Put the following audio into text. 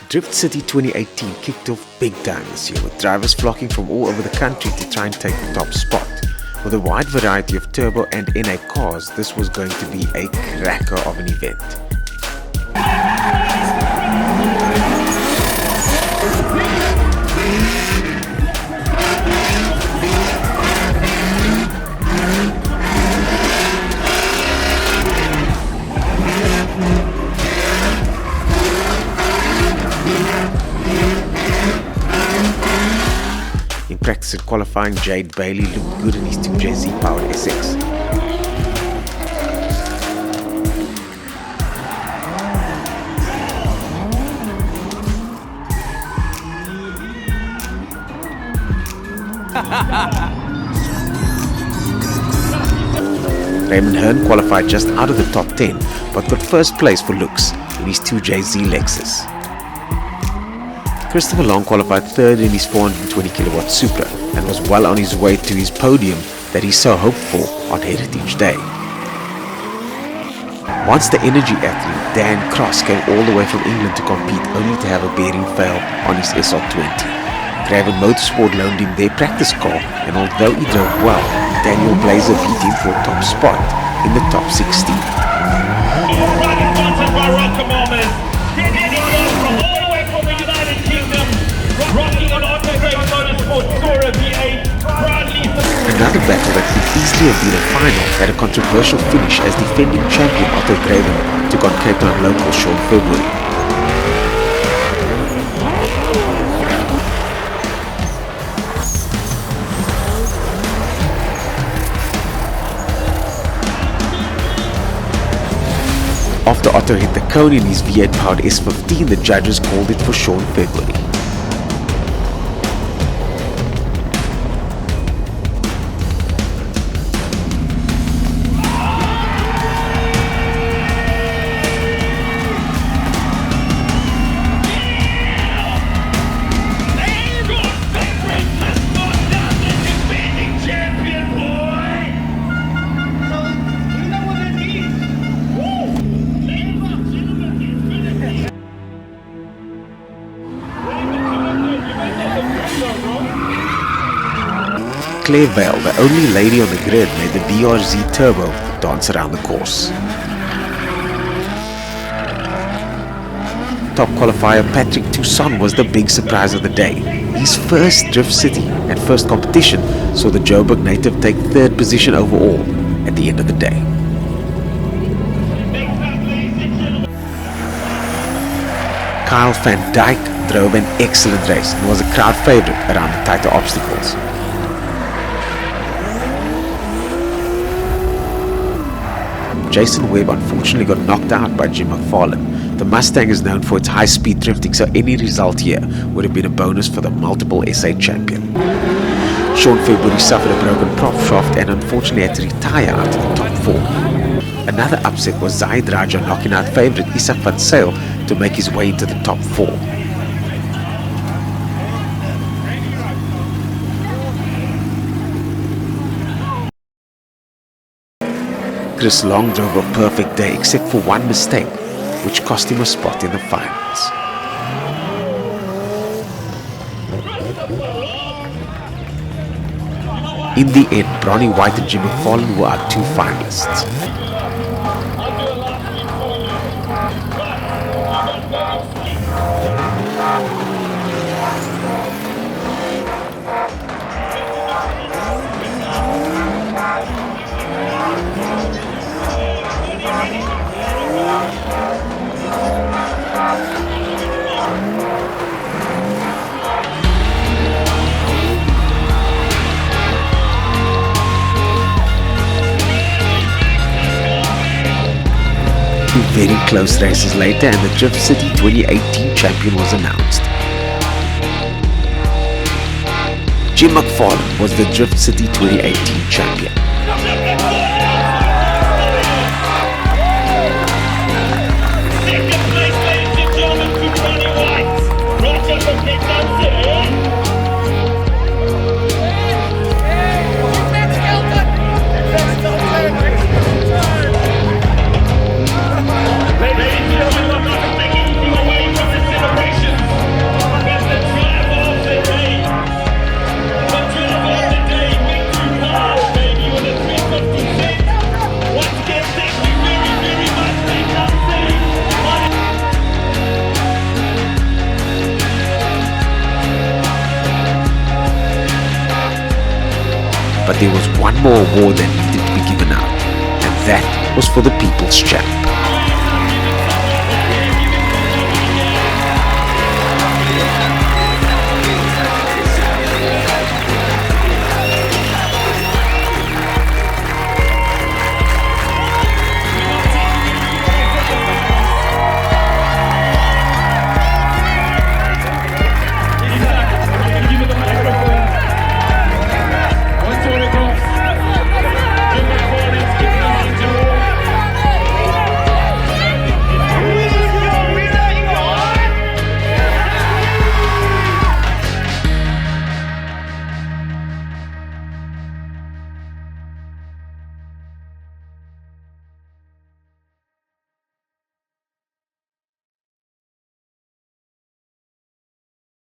Drift City 2018 kicked off big time this year, with drivers flocking from all over the country to try and take the top spot. With a wide variety of turbo and NA cars, this was going to be a cracker of an event. In practice and qualifying, Jade Bailey looked good in his 2JZ powered SX. Raymond Hearn qualified just out of the top 10, but got first place for looks in his 2JZ Lexus. Christopher Long qualified third in his 420 kilowatt Supra and was well on his way to his podium that he so hoped for on Heritage Day. Monster Energy athlete Dan Cross came all the way from England to compete, only to have a bearing fail on his SR20. Craven Motorsport loaned him their practice car, and although he drove well, Daniel Blazer beat him for a top spot in the top 16. Another battle that could easily have been a final had a controversial finish as defending champion Otto Graven took on Cape Town local Sean February. After Otto hit the cone in his V8 powered S15, the judges called it for Sean February. Claire Vale, the only lady on the grid, made the BRZ Turbo dance around the course. Top qualifier Patrick Toussaint was the big surprise of the day. His first Drift City and first competition saw the Joburg native take third position overall at the end of the day. Kyle van Dijk drove an excellent race and was a crowd favourite around the tighter obstacles. Jason Webb unfortunately got knocked out by Jim McFarlane. The Mustang is known for its high-speed drifting, so any result here would have been a bonus for the multiple SA champion. Sean February suffered a broken prop shaft and unfortunately had to retire out of the top 4. Another upset was Zaid Raja knocking out favourite Isak van Zyl to make his way into the top 4. Chris Long drove a perfect day except for one mistake, which cost him a spot in the finals. In the end, Bronnie White and Jim McFarlane were our two finalists. Very close races later, and the Drift City 2018 champion was announced. Jim McFarlane was the Drift City 2018 champion. Ladies and gentlemen, I'm not taking anything away from this celebration. but there was one more award that needed to be given out, and that was for the People's Champ.